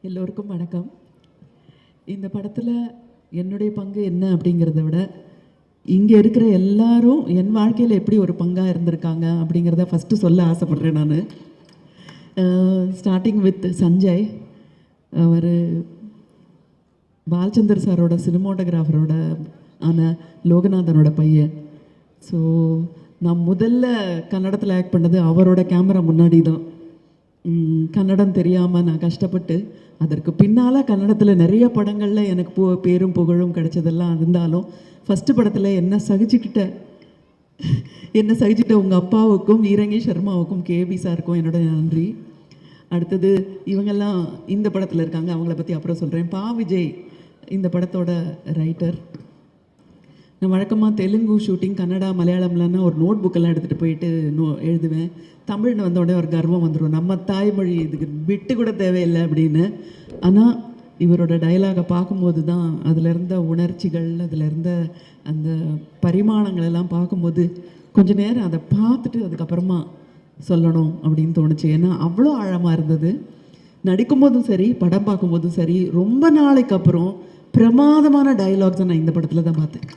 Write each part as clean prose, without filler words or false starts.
எல்லோருக்கும் வணக்கம். இந்த படத்தில் என்னுடைய பங்கு என்ன அப்படிங்கிறத விட இங்கே இருக்கிற எல்லாரும் என் வாழ்க்கையில் எப்படி ஒரு பங்காக இருந்திருக்காங்க அப்படிங்கிறத ஃபஸ்ட்டு சொல்ல ஆசைப்பட்றேன். நான் ஸ்டார்டிங் வித் சஞ்சய். அவர் பாலச்சந்தர் சாரோட சினிமோட்டோகிராஃபரோட ஆன லோகநாதனோட பையன். ஸோ நான் முதல்ல கன்னடத்தில் ஆக்ட் பண்ணது அவரோட கேமரா முன்னாடி தான். கன்னடம் தெரியாமல் நான் கஷ்டப்பட்டு அதற்கு பின்னால் கன்னடத்தில் நிறைய படங்களில் எனக்கு பேரும் புகழும் கிடைச்சதெல்லாம் இருந்தாலும் ஃபஸ்ட்டு படத்தில் என்ன சகிச்சுக்கிட்ட உங்கள் அப்பாவுக்கும் ஈரங்கி சர்மாவுக்கும் கேபி சாருக்கும் என்னோட நன்றி. அடுத்தது இவங்கெல்லாம் இந்த படத்தில் இருக்காங்க, அவங்கள பற்றி அப்புறம் சொல்கிறேன். பா விஜய் இந்த படத்தோட ரைட்டர். நான் வழக்கமாக தெலுங்கு ஷூட்டிங், கன்னடா, மலையாளம்லன்னா ஒரு நோட் புக்கெல்லாம் எடுத்துகிட்டு போயிட்டு எழுதுவேன். தமிழ்னு வந்தோடனே ஒரு கர்வம் வந்துடும், நம்ம தாய்மொழி இதுக்கு விட்டு கூட தேவையில்லை அப்படின்னு. ஆனால் இவரோட டைலாகை பார்க்கும்போது தான் அதில் இருந்த உணர்ச்சிகள், அதில் இருந்த அந்த பரிமாணங்கள் எல்லாம் பார்க்கும்போது கொஞ்சம் நேரம் அதை பார்த்துட்டு அதுக்கப்புறமா சொல்லணும் அப்படின்னு தோணுச்சு. ஏன்னா அவ்வளோ ஆழமாக இருந்தது. நடிக்கும்போதும் சரி, படம் பார்க்கும்போதும் சரி, ரொம்ப நாளைக்கு அப்புறம் பிரமாதமான டைலாக்ஸை நான் இந்த படத்தில் தான் பார்த்தேன்.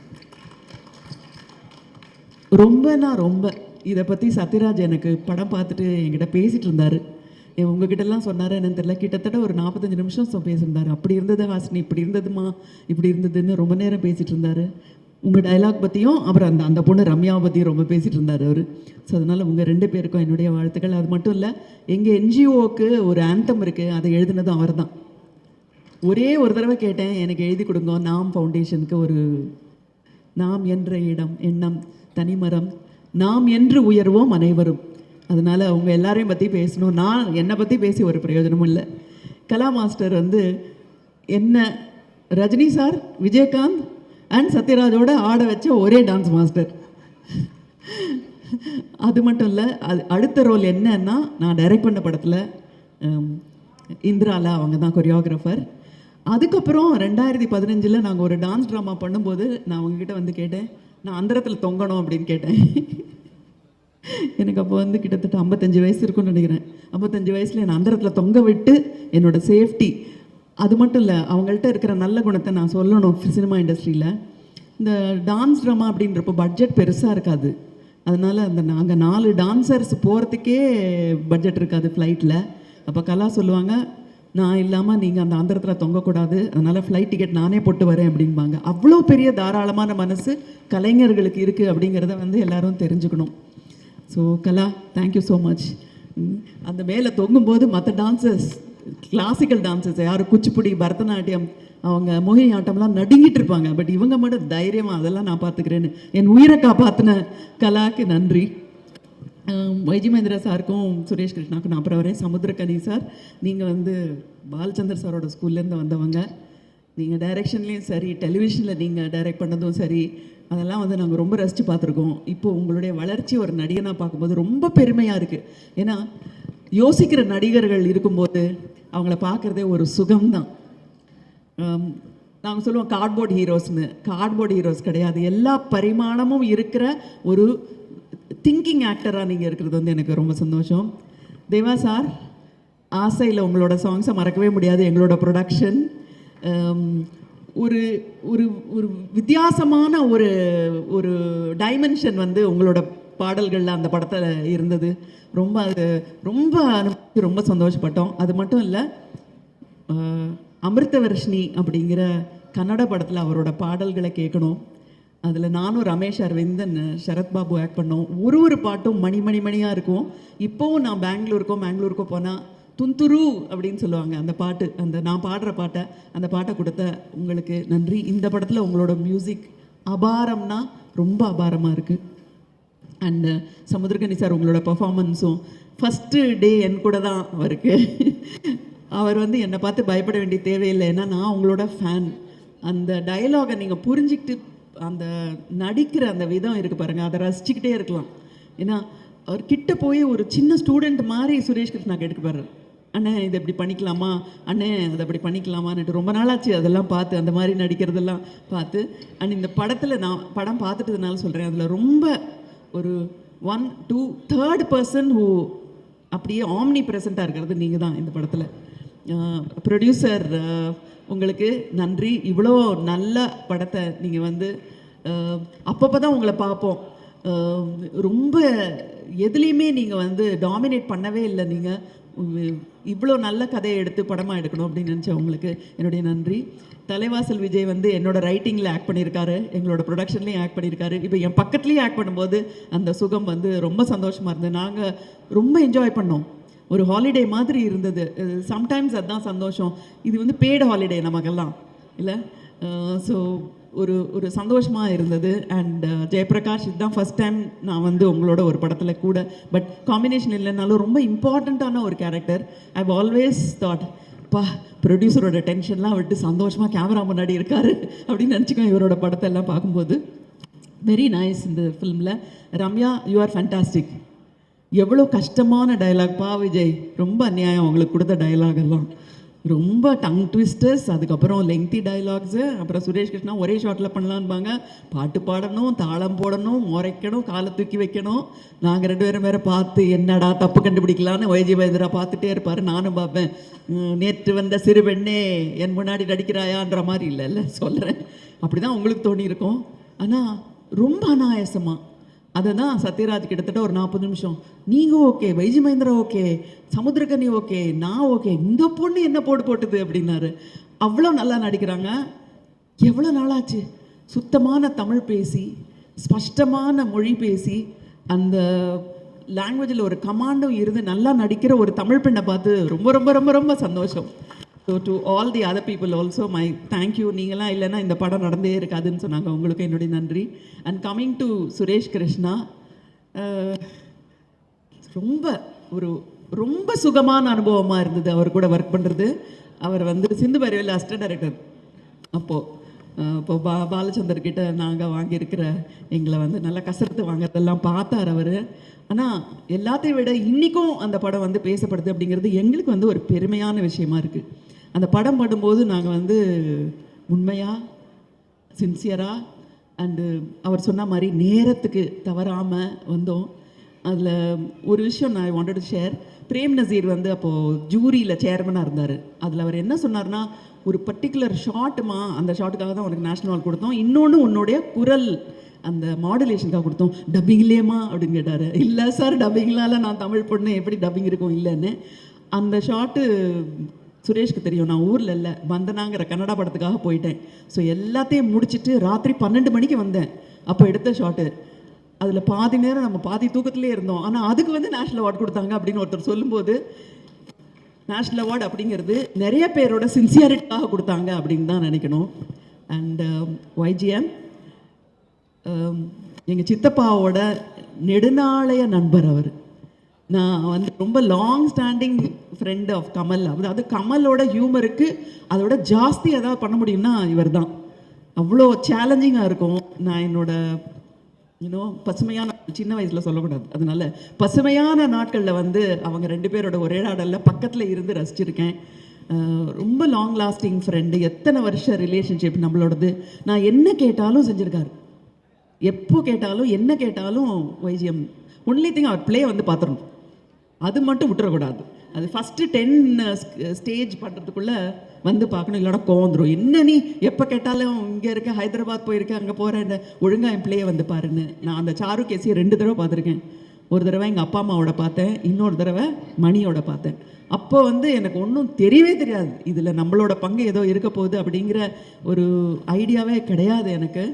ரொம்ப இதை பற்றி சத்யராஜ் எனக்கு படம் பார்த்துட்டு என்கிட்ட பேசிகிட்டு இருந்தார். உங்ககிட்டலாம் சொன்னார் என்னன்னு தெரியல, கிட்டத்தட்ட ஒரு 45 நிமிஷம் பேசியிருந்தார். அப்படி இருந்தது ஹாசினி, இப்படி இருந்ததுமா, இப்படி இருந்ததுன்னு ரொம்ப நேரம் பேசிகிட்டு இருந்தார். உங்கள் டைலாக் பற்றியும் அப்புறம் அந்த பொண்ணு ரம்யாவை பற்றியும் ரொம்ப பேசிகிட்டு இருந்தார் அவர். ஸோ அதனால் உங்கள் 2 பேருக்கும் என்னுடைய வாழ்த்துக்கள். அது மட்டும் இல்லை, எங்கள் என்ஜிஓவுக்கு ஒரு ஆந்தம் இருக்குது, அதை எழுதினதும் அவர் தான். ஒரே ஒரு தடவை கேட்டேன், எனக்கு எழுதி கொடுங்க. நாம் ஃபவுண்டேஷனுக்கு ஒரு நாம் என்ற இடம், எண்ணம், தனிமரம், நாம் என்று உயர்வோம் அனைவரும். அதனால் அவங்க எல்லாரையும் பற்றி பேசணும். நான் என்னை பற்றி பேசி ஒரு பிரயோஜனமும் இல்லை. கலா மாஸ்டர் என்ன ரஜினி சார், விஜயகாந்த் அண்ட் சத்யராஜோட ஆட வச்ச ஒரே டான்ஸ் மாஸ்டர். அது மட்டும் இல்லை, அடுத்த ரோல் என்னன்னா, நான் டைரக்ட் பண்ண படத்தில் இந்திராலா அவங்க தான் கொரியோகிராஃபர். அதுக்கப்புறம் 2015 நாங்கள் ஒரு டான்ஸ் ட்ராமா பண்ணும்போது நான் அவங்கக்கிட்ட கேட்டேன், நான் அந்தரத்தில் தொங்கணும் அப்படின்னு கேட்டேன். எனக்கு அப்போ கிட்டத்தட்ட 55 வயசு இருக்குன்னு நினைக்கிறேன். 55 வயசில் என்னை அந்தரத்தில் தொங்க விட்டு என்னோடய சேஃப்டி, அது மட்டும் இல்லை, அவங்கள்ட்ட இருக்கிற நல்ல குணத்தை நான் சொல்லணும். சினிமா இண்டஸ்ட்ரியில் இந்த டான்ஸ் ட்ராமா அப்படின்றப்போ பட்ஜெட் பெருசாக இருக்காது. அதனால் நாங்கள் 4 டான்சர்ஸ் போகிறதுக்கே பட்ஜெட் இருக்காது ஃப்ளைட்டில். அப்போ கலா சொல்லுவாங்க, நான் இல்லாமல் நீங்கள் அந்த ஆந்திரத்தில் தொங்கக்கூடாது, அதனால் ஃப்ளைட் டிக்கெட் நானே போட்டு வரேன் அப்படின்பாங்க. அவ்வளோ பெரிய தாராளமான மனசு கலைஞர்களுக்கு இருக்குது அப்படிங்கிறத எல்லோரும் தெரிஞ்சுக்கணும். ஸோ கலா, தேங்க்யூ ஸோ மச். அந்த மேலே தொங்கும்போது மற்ற டான்சர்ஸ், கிளாசிக்கல் டான்சர்ஸ் யாரும் குச்சிப்புடி, பரதநாட்டியம், அவங்க மோகினி ஆட்டம்லாம் நடுங்கிட்டு இருப்பாங்க. பட் இவங்க மட்டும் தைரியமாக அதெல்லாம் நான் பார்த்துக்கிறேன்னு என் உயிரை காப்பாற்றின கலாக்கு நன்றி. வைஜி மகேந்திரா சாருக்கும் சுரேஷ் கிருஷ்ணாவுக்கும் நான் அப்புறம் வரேன். சமுத்திரக்கனி சார், நீங்கள் பாலச்சந்தர் சாரோட ஸ்கூல்லேருந்து வந்தவங்க. நீங்கள் டைரெக்ஷன்லேயும் சரி, டெலிவிஷனில் நீங்கள் டைரக்ட் பண்ணதும் சரி, அதெல்லாம் நாங்கள் ரொம்ப ரசித்து பார்த்துருக்கோம். இப்போது உங்களுடைய வளர்ச்சி ஒரு நடிகனாக பார்க்கும்போது ரொம்ப பெருமையாக இருக்குது. ஏன்னா யோசிக்கிற நடிகர்கள் இருக்கும்போது அவங்கள பார்க்குறதே ஒரு சுகம்தான். நாங்கள் சொல்லுவோம் கார்ட்போர்ட் ஹீரோஸ்னு. கார்ட்போர்ட் ஹீரோஸ் கிடையாது, எல்லா பரிமாணமும் இருக்கிற ஒரு திங்கிங் ஆக்டராக நீங்கள் இருக்கிறது எனக்கு ரொம்ப சந்தோஷம். தேவா சார், ஆசையில் உங்களோட சாங்ஸை மறக்கவே முடியாது. எங்களோட ப்ரொடக்ஷன் ஒரு ஒரு ஒரு வித்தியாசமான ஒரு ஒரு டைமென்ஷன் உங்களோட பாடல்களில் அந்த படத்தில் இருந்தது. அது ரொம்ப சந்தோஷப்பட்டோம். அது மட்டும் இல்லை, அமிர்தவர்ஷினி அப்படிங்கிற கன்னட படத்தில் அவரோட பாடல்களை கேட்கணும். அதில் நானும் ரமேஷ் அரவிந்தன், சரத்பாபு ஆக்ட் பண்ணோம். ஒரு பாட்டும் மணியாக இருக்கும். இப்போவும் நான் பெங்களூருக்கோ போனால் துந்துரு அப்படின்னு சொல்லுவாங்க அந்த பாட்டு, நான் பாடுற பாட்டை, அந்த பாட்டை கொடுத்த உங்களுக்கு நன்றி. இந்த படத்தில் உங்களோட மியூசிக் அபாரம்னா ரொம்ப அபாரமாக இருக்குது. அண்டு சமுத்திரகனி சார், உங்களோட பர்ஃபார்மன்ஸும் ஃபஸ்ட்டு டே என் கூட தான் அவருக்கு. அவர் என்னை பார்த்து பயப்பட வேண்டிய தேவையில்லை, ஏன்னா நான் உங்களோட ஃபேன். அந்த டயலாகை நீங்கள் புரிஞ்சிக்கிட்டு அந்த நடிக்கிற அந்த விதம் இருக்குது பாருங்கள், அதை ரசிச்சுக்கிட்டே இருக்கலாம். ஏன்னா அவர் கிட்ட போய் ஒரு சின்ன ஸ்டூடெண்ட் மாதிரி சுரேஷ் கிருஷ்ணா கேட்டுப்பாரு, அண்ணே இதை இப்படி பண்ணிக்கலாமா, அண்ணே அதை அப்படி பண்ணிக்கலாமான்னுட்டு. ரொம்ப நாளாச்சு அதெல்லாம் பார்த்து, அந்த மாதிரி நடிக்கிறதெல்லாம் பார்த்து. அண்ட் இந்த படத்தில் நான் படம் பார்த்துட்டதுனால சொல்கிறேன், அதில் ரொம்ப ஒரு 1, 2, 3rd பர்சன் ஹூ அப்படியே ஆம்னி ப்ரெசண்ட்டாக இருக்கிறது நீங்கள் தான் இந்த படத்தில். ப்ரொடியூசர் உங்களுக்கு நன்றி. இவ்வளோ நல்ல படத்தை நீங்கள் வந்து அப்பப்போ தான் உங்களை பார்ப்போம். ரொம்ப எதுலேயுமே நீங்கள் வந்து டாமினேட் பண்ணவே இல்லை. நீங்கள் இவ்வளோ நல்ல கதையை எடுத்து படமாக எடுக்கணும் அப்படின்னு நினச்சேன். உங்களுக்கு என்னுடைய நன்றி. தலைவாசல் விஜய் வந்து என்னோட ரைட்டிங்கில் ஆக்ட் பண்ணியிருக்காரு, எங்களோட ப்ரொடக்ஷன்லேயும் ஆக்ட் பண்ணியிருக்காரு. இப்போ என் பக்கத்துலேயும் ஆக்ட் பண்ணும்போது அந்த சுகம் வந்து ரொம்ப சந்தோஷமாக இருந்தது. நாங்கள் ரொம்ப என்ஜாய் பண்ணோம். ஒரு ஹாலிடே மாதிரி இருந்தது. சம்டைம்ஸ் அதுதான் சந்தோஷம். இது வந்து பெய்டு ஹாலிடே நமக்கெல்லாம் இல்லை. ஸோ ஒரு சந்தோஷமாக இருந்தது. அண்ட் ஜெயபிரகாஷ், இதுதான் ஃபஸ்ட் டைம் நான் வந்து உங்களோட ஒரு படத்தில் கூட, பட் காம்பினேஷன் இல்லைனாலும் ரொம்ப இம்பார்ட்டண்ட்டான ஒரு character. I have always thought, பா ப்ரொடியூசரோட டென்ஷன்லாம் விட்டு சந்தோஷமாக கேமரா முன்னாடி இருக்காரு அப்படின்னு நினச்சிக்கோ. இவரோட படத்தை எல்லாம் பார்க்கும்போது வெரி நைஸ். இந்த ஃபிலிமில் ரம்யா, யூ ஆர் ஃபேண்டாஸ்டிக். எவ்வளோ கஷ்டமான டைலாக் பா விஜய், ரொம்ப அநியாயம் உங்களுக்கு கொடுத்த டைலாக் எல்லாம். ரொம்ப டங் ட்விஸ்டர்ஸ், அதுக்கப்புறம் லெங்தி டைலாக்ஸு. அப்புறம் சுரேஷ் கிருஷ்ணா ஒரே ஷாட்டில் பண்ணலான்பாங்க. பாட்டு பாடணும், தாளம் போடணும், முறைக்கணும், காலை தூக்கி வைக்கணும். நாங்கள் 2 பேரும் வேறு பார்த்து என்னடா தப்பு கண்டுபிடிக்கலான்னு வைஜி வைத்தியரா பார்த்துட்டே இருப்பார். நானும் பார்ப்பேன். நேற்று வந்த சிறு பெண்ணே என் முன்னாடி நடிக்கிறாயான்ற மாதிரி இல்லைல்ல சொல்கிறேன். அப்படி தான் உங்களுக்கு தோணி இருக்கும். ஆனால் ரொம்ப அனாயாசமாக அதை தான் சத்யராஜ் கிட்டத்தட்ட ஒரு 40 நிமிஷம், நீங்கள் okay, YG Mahendra okay, Samuthirakani okay, நான் ஓகே, இந்த பொண்ணு என்ன போட்டுது அப்படின்னாரு. அவ்வளோ நல்லா நடிக்கிறாங்க. எவ்வளோ நாளாச்சு சுத்தமான தமிழ் பேசி, ஸ்பஷ்டமான மொழி பேசி, அந்த லாங்குவேஜில் ஒரு கமாண்டும் இருந்து நல்லா நடிக்கிற ஒரு தமிழ் பெண்ணை பார்த்து ரொம்ப ரொம்ப ரொம்ப ரொம்ப சந்தோஷம். So to all the other people also my thank you. நீங்களாம் இல்லைன்னா இந்த படம் நடந்தே இருக்காதுன்னு சொன்னாங்க. உங்களுக்கு என்னுடைய நன்றி. And coming to Suresh Krishna, ரொம்ப சுகமான அனுபவமாக இருந்தது அவர் கூட ஒர்க் பண்ணுறது. அவர் வந்து சிந்து பைரவியில் அசிஸ்டன்ட் டைரக்டர். இப்போ பாலச்சந்தர்கிட்ட நாங்கள் வாங்கியிருக்கிற எங்களை வந்து நல்லா கசரத்து வாங்கிறதெல்லாம் பார்த்தார் அவர். ஆனால் எல்லாத்தையும் விட இன்றைக்கும் அந்த படம் வந்து பேசப்படுது அப்படிங்கிறது எங்களுக்கு வந்து ஒரு பெருமையான விஷயமா இருக்குது. அந்த படம் படும்போது நாங்கள் வந்து உண்மையாக, சின்சியராக, அண்டு அவர் சொன்ன மாதிரி நேரத்துக்கு தவறாமல் வந்தோம். அதில் ஒரு விஷயம் நான் wanted to share. Prem Nazir வந்து அப்போது ஜூரியில் சேர்மனாக இருந்தார். அதில் அவர் என்ன சொன்னார்னா, ஒரு பர்டிகுலர் ஷாட்டுமா, அந்த ஷாட்டுக்காக தான் உனக்கு நேஷ்னல் அவார்டு கொடுத்தோம், இன்னொன்று உன்னுடைய குரல் அந்த மாடுலேஷனுக்காக கொடுத்தோம், டப்பிங் இல்லையம்மா அப்படின்னு கேட்டார். இல்லை சார், டப்பிங்லால நான் தமிழ் பொண்ணு, எப்படி டப்பிங் இருக்கும் இல்லைன்னு. அந்த ஷாட்டு சுரேஷ்க்கு தெரியும். நான் ஊரில் இல்லை, வந்தனாங்கிற கன்னடா படத்துக்காக போயிட்டேன். ஸோ எல்லாத்தையும் முடிச்சுட்டு ராத்திரி 12 மணிக்கு வந்தேன். அப்போ எடுத்த ஷாட்டு. அதில் பாதி நேரம் நம்ம பாதி தூக்கத்துலேயே இருந்தோம். ஆனால் அதுக்கு வந்து நேஷ்னல் அவார்டு கொடுத்தாங்க அப்படின்னு ஒருத்தர் சொல்லும்போது, நேஷ்னல் அவார்டு அப்படிங்கிறது நிறைய பேரோட சின்சியாரிட்டிக்காக கொடுத்தாங்க அப்படின்னு தான் நினைக்கணும். அண்ட் YGM எங்கள் சித்தப்பாவோட நெடுநாளைய நண்பர் அவர். நான் வந்து ரொம்ப long standing friend of Kamal. அதாவது கமலோட ஹியூமருக்கு அதோட ஜாஸ்தி எதாவது பண்ண முடியும்னா இவர் தான். அவ்வளோ சேலஞ்சிங்காக இருக்கும். நான் என்னோட பசுமையான, சின்ன வயசில் சொல்லக்கூடாது, அதனால பசுமையான நாட்களில் வந்து அவங்க 2 பேரோட ஒரே நாடலில் பக்கத்தில் இருந்து ரசிச்சிருக்கேன். ரொம்ப லாங் லாஸ்டிங் ஃப்ரெண்டு. எத்தனை வருஷம் ரிலேஷன்ஷிப் நம்மளோடது. நான் என்ன கேட்டாலும் செஞ்சுருக்காரு. எப்போ கேட்டாலும் என்ன கேட்டாலும் YGM ஒன்லி திங் அவர் ப்ளே வந்து பார்த்துடணும், அது மட்டும் விட்டுறக்கூடாது. அது ஃபஸ்ட்டு 10 ஸ்டேஜ் பண்ணுறதுக்குள்ளே வந்து பார்க்கணும், இல்லைனா கோந்துடும். என்ன நீ எப்போ கேட்டாலும் இங்கே இருக்க, ஹைதராபாத் போயிருக்கேன், அங்கே போகிறேன், ஒழுங்காக என் பிள்ளையை வந்து பாருன்னு. நான் அந்த சாரு கேசியை 2 தடவை பார்த்துருக்கேன். ஒரு தடவை எங்கள் அப்பா அம்மாவோட பார்த்தேன், இன்னொரு தடவை மணியோட பார்த்தேன். அப்போ வந்து எனக்கு ஒன்றும் தெரியவே தெரியாது, இதில் நம்மளோட பங்கு ஏதோ இருக்க போகுது அப்படிங்கிற ஒரு ஐடியாவே கிடையாது எனக்கு.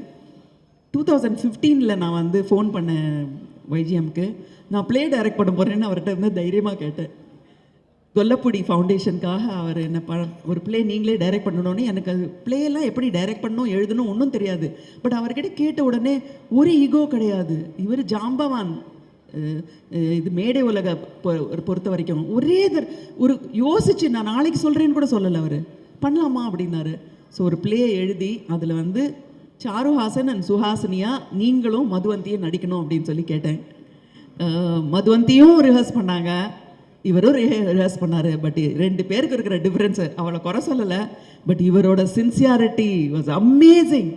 2015 நான் வந்து ஃபோன் பண்ணேன் YGMக்கு. நான் ப்ளே டைரக்ட் பண்ண போகிறேன்னு அவர்கிட்ட வந்து தைரியமாக கேட்டேன். கொல்லப்புடி ஃபவுண்டேஷனுக்காக அவர் என்ன ஒரு ப்ளே நீங்களே டைரக்ட் பண்ணணுன்னு. எனக்கு அது ப்ளேயெல்லாம் எப்படி டைரக்ட் பண்ணணும், எழுதணும் ஒன்றும் தெரியாது. பட் அவர்கிட்ட கேட்ட உடனே ஒரு ஈகோ கிடையாது. இவர் ஜாம்பவான். இது மேடை உலக பொறுத்த வரைக்கும் ஒரே ஒரு யோசிச்சு நான் நாளைக்கு சொல்கிறேன்னு கூட சொல்லலை. அவர் பண்ணலாமா அப்படின்னாரு. ஸோ ஒரு ப்ளே எழுதி அதில் வந்து சாருஹாசன் அண்ட் சுஹாசினியா நீங்களும் மதுவந்தியும் நடிக்கணும் அப்படின்னு சொல்லி கேட்டேன். மதுவந்தியும் ரிஹர்ஸ் பண்ணாங்க, இவரும் ரிஹர்ஸ் பண்ணார். பட் 2 பேருக்கு இருக்கிற டிஃப்ரென்ஸு அவளை குறை சொல்லலை. பட் இவரோட சின்சியாரிட்டி வாஸ் அமேசிங்.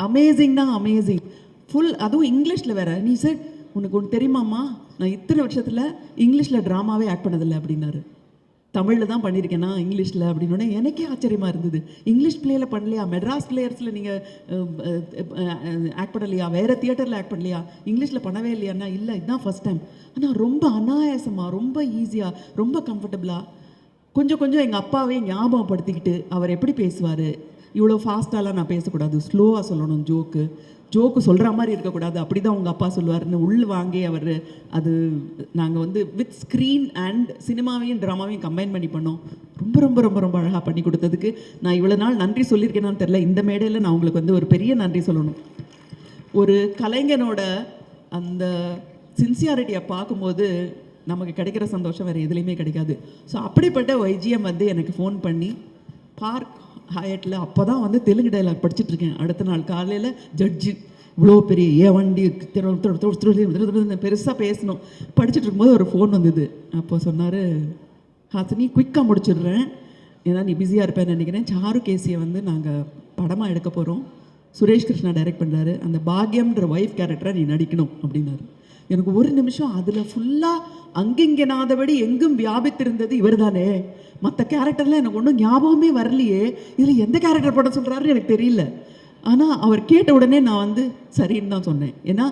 அமேசிங்னா அமேசிங். ஃபுல், அதுவும் இங்கிலீஷில் வேறு. நீ சார் உனக்கு ஒன்று தெரியுமாம்மா, நான் இத்தனை வருஷத்தில் இங்கிலீஷில் ட்ராமாவே ஆக்ட் பண்ணதில்லை அப்படின்னாரு. தமிழில் தான் பண்ணியிருக்கேன்னா இங்கிலீஷில் அப்படின்னோடனே எனக்கே ஆச்சரியமாக இருந்தது. இங்கிலீஷ் பிளேயில் பண்ணலையா, மெட்ராஸ் பிளேயர்ஸில் நீங்கள் ஆக்ட் பண்ணலையா, வேறு தியேட்டரில் ஆக்ட் பண்ணலையா, இங்கிலீஷில் பண்ணவே இல்லையாண்ணா? இல்லை, இதுதான் ஃபஸ்ட் டைம். ஆனால் ரொம்ப அனாயாசமாக, ரொம்ப ஈஸியாக, ரொம்ப கம்ஃபர்டபுளாக, கொஞ்சம் கொஞ்சம் எங்கள் அப்பாவே ஞாபகப்படுத்திக்கிட்டு அவர் எப்படி பேசுவார், இவ்வளோ ஃபாஸ்ட்டாலாம் நான் பேசக்கூடாது, ஸ்லோவாக சொல்லணும், ஜோக்கு சொல்கிற மாதிரி இருக்கக்கூடாது, அப்படி தான் உங்கள் அப்பா சொல்லுவார்னு வாங்கி அவர் அது நாங்கள் வந்து வித் ஸ்க்ரீன் அண்ட் சினிமாவையும் ட்ராமாவையும் கம்பைன் பண்ணி பண்ணோம். ரொம்ப ரொம்ப ரொம்ப ரொம்ப அழகாக பண்ணி கொடுத்ததுக்கு நான் இவ்வளோ நாள் நன்றி சொல்லியிருக்கேனான்னு தெரில. இந்த மேடையில் நான் உங்களுக்கு வந்து ஒரு பெரிய நன்றி சொல்லணும். ஒரு கலைஞனோட அந்த சின்சியாரிட்டியை பார்க்கும்போது நமக்கு கிடைக்கிற சந்தோஷம் வேறு எதுலேயுமே கிடைக்காது. ஸோ அப்படிப்பட்ட வைஜிஎம் வந்து எனக்கு ஃபோன் பண்ணி பார்க் ஹயட்டில் அப்போ தான் வந்து தெலுங்கு டைலாக் படிச்சுட்ருக்கேன். அடுத்த நாள் காலையில் ஜட்ஜு இவ்வளோ பெரிய வண்டி பெருசாக பேசணும் படிச்சுட்டு இருக்கும்போது ஒரு ஃபோன் வந்தது. அப்போ சொன்னார், ஹாசினி குயிக்காக முடிச்சிடுறேன், ஏன்னா நீ பிஸியாக இருப்பேன்னு நினைக்கிறேன், சாரு கேசியை வந்து நாங்கள் படமாக எடுக்க போகிறோம், சுரேஷ் கிருஷ்ணா டைரக்ட் பண்ணுறாரு, அந்த பாக்யம்ன்ற ஒய்ஃப் கேரக்டரை நீ நடிக்கணும் அப்படின்னாரு. எனக்கு ஒரு நிமிஷம் அதில் ஃபுல்லாக அங்கிங்கனாதபடி எங்கும் வியாபித்திருந்தது இவர் தானே, மற்ற கேரக்டர்லாம் எனக்கு ஒன்றும் ஞாபகமே வரலையே, இதில் எந்த கேரக்டர் போட சொல்கிறாருன்னு எனக்கு தெரியல. ஆனால் அவர் கேட்ட உடனே நான் வந்து சரின்னு தான் சொன்னேன். ஏன்னா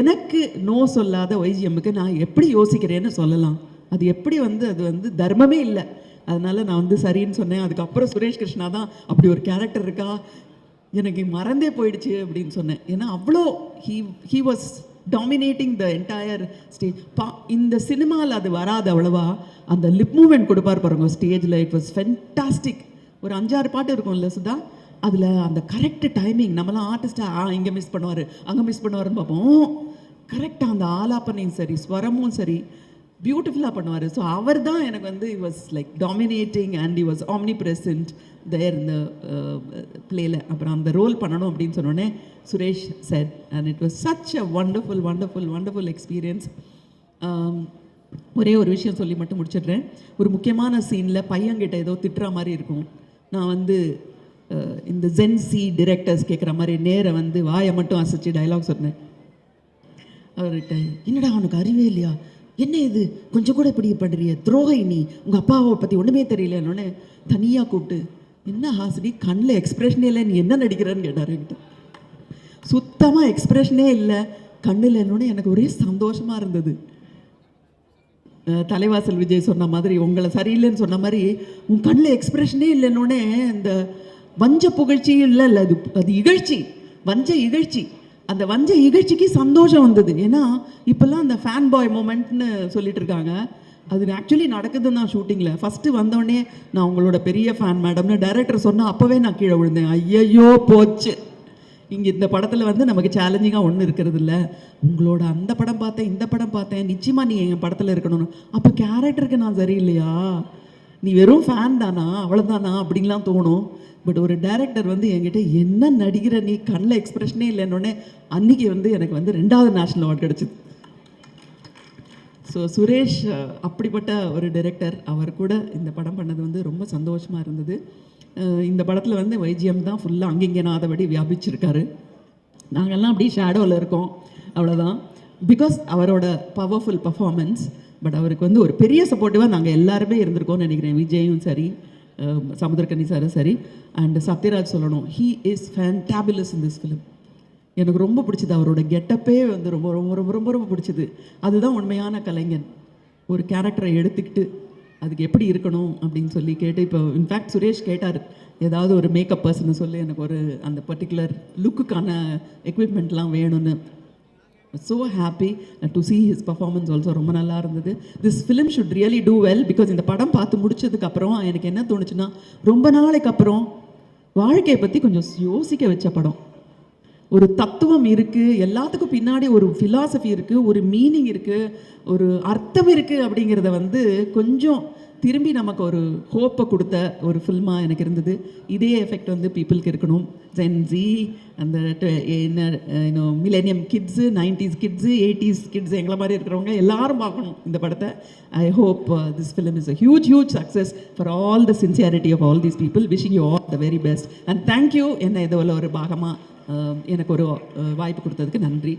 எனக்கு நோ சொல்லாத வைஜிஎம்முக்கு நான் எப்படி யோசிக்கிறேன்னு சொல்லலாம், அது எப்படி வந்து அது வந்து தர்மமே இல்லை. அதனால் நான் வந்து சரின்னு சொன்னேன். அதுக்கப்புறம் சுரேஷ் கிருஷ்ணா தான் அப்படி ஒரு கேரக்டர் இருக்கா, எனக்கு மறந்தே போயிடுச்சு அப்படின்னு சொன்னேன். ஏன்னா அவ்வளோ he was dominating the entire stage. இந்த சினிமாவில் அது வராது அவ்வளவா. அந்த லிப் மூமெண்ட் கொடுப்பார் பாருங்க ஸ்டேஜில், இட் வாஸ் ஃபென்டாஸ்டிக். ஒரு 5-6 பாட்டு இருக்கும்ல சுதா, அதில் அந்த கரெக்ட் டைமிங், நம்மளாம் ஆர்டிஸ்டாக இங்கே மிஸ் பண்ணுவார் அங்கே மிஸ் பண்ணுவாருன்னு பார்ப்போம், கரெக்டாக அந்த ஆலாப்பனையும் சரி ஸ்வரமும் சரி பியூட்டிஃபுல்லாக பண்ணுவார். ஸோ அவர் தான் எனக்கு வந்து he was like dominating and he was omnipresent there இந்த பிளேயில். அப்புறம் அந்த ரோல் பண்ணணும் அப்படின்னு சொன்னோடனே Suresh said and it was such a wonderful wonderful wonderful experience. ஒரே ஒரு விஷயம் சொல்லி மட்டும் முடிச்சிடுறேன். ஒரு முக்கியமான சீனில் பையன்கிட்ட ஏதோ திட்டுற மாதிரி இருக்கும். நான் வந்து இந்த ஜென்சி டிரெக்டர்ஸ் கேட்குற மாதிரி நேரை வந்து வாயை மட்டும் அசைச்சு டைலாக் சொன்னேன். அவர்கிட்ட, என்னடா அவனுக்கு அறிவே இல்லையா, என்ன இது கொஞ்சம் கூட இப்படி பண்ணுறிய, துரோகை நீ, உங்கள் அப்பாவை பற்றி ஒன்றுமே தெரியலன்னொன்னே தனியாக கூப்பிட்டு, என்ன ஹாசினி கண்ணில் எக்ஸ்ப்ரெஷனே இல்லை, நீ என்ன நடிக்கிறேன்னு கேட்டார் என்கிட்ட. சுத்தமாக எக்ஸ்ப்ரெஷனே இல்லை கண்ணில் என்னோடனே எனக்கு ஒரே சந்தோஷமாக இருந்தது. தலைவாசல் விஜய் சொன்ன மாதிரி, உங்களை சரியில்லைன்னு சொன்ன மாதிரி உன் கண்ணில் எக்ஸ்ப்ரெஷனே இல்லைன்னொடனே இந்த வஞ்ச புகழ்ச்சி இல்லை, அது இகழ்ச்சி, வஞ்ச இகழ்ச்சி. அந்த வஞ்ச இகழ்ச்சிக்கு சந்தோஷம் வந்தது. ஏன்னா இப்போல்லாம் அந்த ஃபேன் பாய் மூமெண்ட்னு சொல்லிட்டு இருக்காங்க, அது ஆக்சுவலி நடக்குதுன்னு தான் ஷூட்டிங்கில். ஃபஸ்ட்டு வந்தோடனே நான் உங்களோட பெரிய ஃபேன் மேடம்னு டைரக்டர் சொன்னால் அப்போவே நான் கீழே விழுந்தேன். ஐயையோ போச்சு, இங்கே இந்த படத்தில் வந்து நமக்கு சேலஞ்சிங்காக ஒன்றும் இருக்கிறது இல்லை, உங்களோட அந்த படம் பார்த்தேன் இந்த படம் பார்த்தேன், நிச்சயமாக நீ எங்கள் படத்தில் இருக்கணும்னு. அப்போ கேரக்டருக்கு நான் சரியில்லையா, நீ வெறும் ஃபேன் தானா அவ்வளோதானா அப்படின்லாம் தோணும். பட் ஒரு டைரக்டர் வந்து என்கிட்ட என்ன நடிக்கிற நீ கண்ணில் எக்ஸ்ப்ரெஷனே இல்லைன்னொடனே அன்றைக்கி வந்து எனக்கு வந்து 2வது நேஷ்னல் அவார்டு கிடச்சிது. ஸோ சுரேஷ் அப்படிப்பட்ட ஒரு டைரக்டர், அவர் கூட இந்த படம் பண்ணது வந்து ரொம்ப சந்தோஷமாக இருந்தது. இந்த படத்தில் வந்து வைஜிஎம் தான் ஃபுல்லாக அங்கிங்கனாதபடி வியாபிச்சிருக்காரு. நாங்கள்லாம் அப்படியே ஷேடோவில் இருக்கோம், அவ்வளோதான். பிகாஸ் அவரோட பவர்ஃபுல் பர்ஃபார்மன்ஸ். பட் அவருக்கு வந்து ஒரு பெரிய சப்போர்ட்டிவாக நாங்கள் எல்லாருமே இருந்திருக்கோம்னு நினைக்கிறேன். விஜயும் சரி, சமுத்திரக்கனி சாரும் சரி, அண்ட் சத்யராஜ் சொல்லணும், he is fantabulous in this film. எனக்கு ரொம்ப பிடிச்சது அவரோட கெட்டப்பே வந்து ரொம்ப ரொம்ப ரொம்ப ரொம்ப ரொம்ப பிடிச்சது. அதுதான் உண்மையான கலைஞன். ஒரு கேரக்டரை எடுத்துக்கிட்டு அதுக்கு எப்படி இருக்கணும் அப்படின்னு சொல்லி கேட்டு, இப்போ இன்ஃபேக்ட் சுரேஷ் கேட்டார் ஏதாவது ஒரு மேக்கப் பர்சனை சொல்லி எனக்கு ஒரு அந்த பர்டிகுலர் லுக்குக்கான எக்யூப்மெண்ட்லாம் வேணும்னு. so happy to see his performance also. ரொம்ப நல்லா இருந்தது. this film should really do well because இந்த படம் பார்த்து முடிச்சதுக்கு அப்புறம் எனக்கு என்ன தோணுச்சுன்னா, ரொம்ப நாளைக்கு அப்புறம் வாழ்க்கையை பற்றி கொஞ்சம் யோசிக்க வச்ச படம். ஒரு தத்துவம் இருக்குது, எல்லாத்துக்கும் பின்னாடி ஒரு ஃபிலாசபி இருக்குது, ஒரு மீனிங் இருக்குது, ஒரு அர்த்தம் இருக்குது அப்படிங்கிறத வந்து கொஞ்சம் திரும்பி நமக்கு ஒரு ஹோப்பை கொடுத்த ஒரு ஃபில்மாக எனக்கு இருந்தது. இதே எஃபெக்ட் வந்து பீப்புளுக்கு இருக்கணும். ஜென்ஸி, அந்த என்ன millennium kids, 90s kids, 80s kids, எங்களை மாதிரி இருக்கிறவங்க எல்லாரும் பார்க்கணும் இந்த படத்தை. I hope this film is a huge success for all the sincerity of all these people. Wishing you all the very best and thank you. என்ன இதில் ஒரு பாகமாக எனக்கு ஒரு வாய்ப்பு கொடுத்ததுக்கு நன்றி.